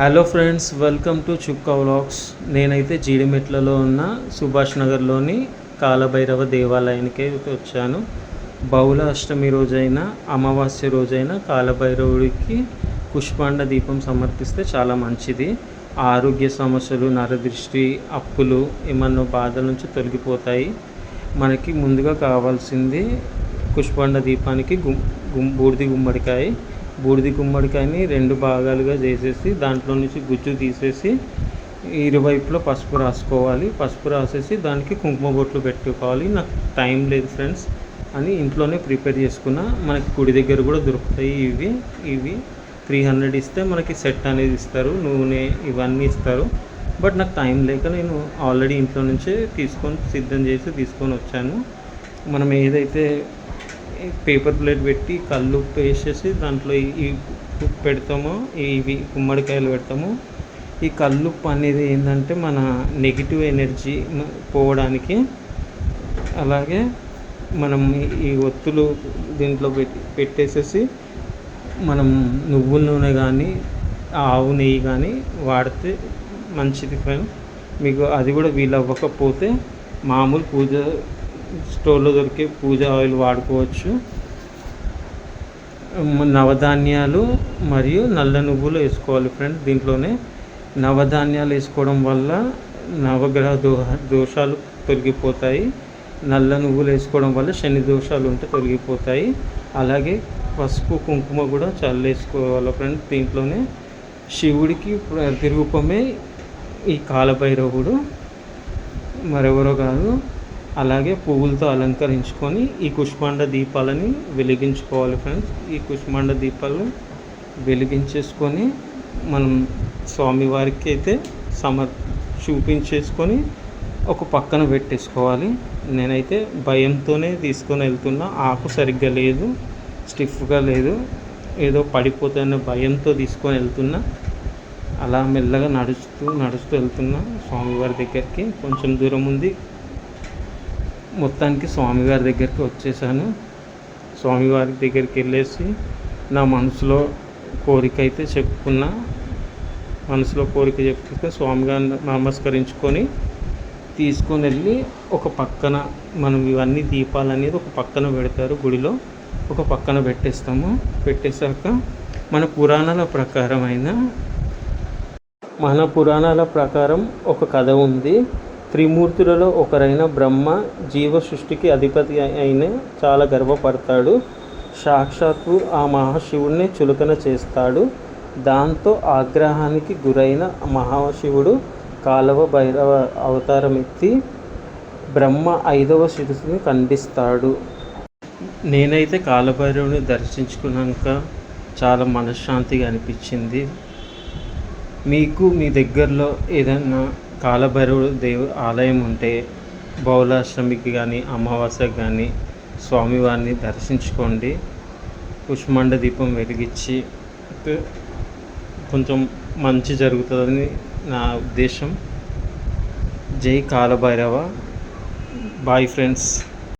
Hello friends, welcome to Chukka vlogs. నేనైతే జీడిమెట్లలో ఉన్న సుభాష్ నగర్లోని కాలభైరవ దేవాలయానికి వచ్చాను. బహుళ అష్టమి రోజైన అమావాస్య రోజైన కాలభైరవుడికి పుష్పాండ దీపం సమర్పిస్తే చాలా మంచిది. ఆరోగ్య సమస్యలు, నరదృష్టి, అప్పులు, ఏమన్నా బాధల నుంచి తొలగిపోతాయి. మనకి ముందుగా కావాల్సింది పుష్పాండ దీపానికి బూడిది గుమ్మడికాయ. బూడిది గుమ్మడికాయని 2 భాగాలుగా చేసేసి దాంట్లో నుంచి గుజ్జు తీసేసి ఇరువైపులో పసుపు రాసుకోవాలి. పసుపు రాసేసి దానికి కుంకుమ బొట్లు పెట్టుకోవాలి. నాకు టైం లేదు ఫ్రెండ్స్ అని ఇంట్లోనే ప్రిపేర్ చేసుకున్నా. మనకి గుడి దగ్గర కూడా దొరుకుతాయి. ఇవి 300 ఇస్తే మనకి సెట్ అనేది ఇస్తారు, నూనె ఇవన్నీ ఇస్తారు. బట్ నాకు టైం లేక నేను ఆల్రెడీ ఇంట్లో నుంచే సిద్ధం చేసి తీసుకొని వచ్చాను. మనం ఏదైతే పేపర్ ప్లేట్ పెట్టి కల్లుప్పు వేసేసి దాంట్లో ఈ ఉప్పు పెడతామో, ఇవి గుమ్మడికాయలు పెడతాము. ఈ కల్లుప్పు అనేది ఏంటంటే మన నెగిటివ్ ఎనర్జీ పోవడానికి. అలాగే మనం ఈ ఒత్తులు దీంట్లో పెట్టేసేసి మనం నువ్వుల నూనె కానీ ఆవు నెయ్యి కానీ వాడితే మంచిది ఫ్రెండ్. మీకు అది కూడా వీలవ్వకపోతే మామూలు పూజ స్టోర్లో దొరికే పూజ ఆయిల్ వాడుకోవచ్చు. నవధాన్యాలు మరియు నల్ల నువ్వులు వేసుకోవాలి ఫ్రెండ్స్. దీంట్లోనే నవధాన్యాలు వేసుకోవడం వల్ల నవగ్రహ దోషాలు తొలగిపోతాయి. నల్ల నువ్వులు వేసుకోవడం వల్ల శని దోషాలు ఉంటే తొలగిపోతాయి. అలాగే పసుపు కుంకుమ కూడా చల్లేసుకోవాలి ఫ్రెండ్స్. దీంట్లోనే శివుడికి ప్రతిరూపమే ఈ కాలభైరవుడు, మరెవరో కాదు. అలాగే పువ్వులతో అలంకరించుకొని ఈ కుష్మాండ దీపాలని వెలిగించుకోవాలి ఫ్రెండ్స్. ఈ కుష్మాండ దీపాలు వెలిగించేసుకొని మనం స్వామివారికి అయితే చూపించేసుకొని ఒక పక్కన పెట్టేసుకోవాలి. నేనైతే భయంతోనే తీసుకొని వెళ్తున్నా. ఆకు సరిగ్గా లేదు, స్టిఫ్గా లేదు, ఏదో పడిపోతున్న భయంతో తీసుకొని వెళ్తున్నా. అలా మెల్లగా నడుస్తూ వెళ్తున్నా స్వామివారి దగ్గరికి. కొంచెం దూరం ఉంది. మొత్తానికి స్వామివారి దగ్గరికి వచ్చేసాను. స్వామివారి దగ్గరికి వెళ్ళేసి నా మనసులో కోరిక అయితే చెప్పుకున్నా. మనసులో కోరిక చెప్పుకుంటే స్వామివారిని నమస్కరించుకొని తీసుకొని వెళ్ళి ఒక పక్కన మనం ఇవన్నీ దీపాలు అనేది ఒక పక్కన పెడతారు గుడిలో, ఒక పక్కన పెట్టేస్తాము. పెట్టేశాక మన పురాణాల ప్రకారం ఒక కథ ఉంది. త్రిమూర్తులలో ఒకరైన బ్రహ్మ జీవ సృష్టికి అధిపతి అయిన చాలా గర్వపడతాడు. సాక్షాత్తు ఆ మహాశివుడిని చులకన చేస్తాడు. దాంతో ఆగ్రహానికి గురైన మహాశివుడు కాలవ భైరవ అవతారం ఎత్తి బ్రహ్మ 5వ శిరస్సుని ఖండిస్తాడు. నేనైతే కాలభైరవుని దర్శించుకున్నాక చాలా మనశ్శాంతిగా అనిపించింది. మీకు మీ దగ్గరలో ఏదైనా కాలభైరవుడు ఆలయం ఉంటే బహుళాష్టమికి కానీ అమావాస్యకి కానీ స్వామివారిని దర్శించుకోండి. కుష్మాండ దీపం వెలిగించి కొంచెం మంచి జరుగుతుందని నా ఉద్దేశం. జై కాలభైరవ. Bye friends.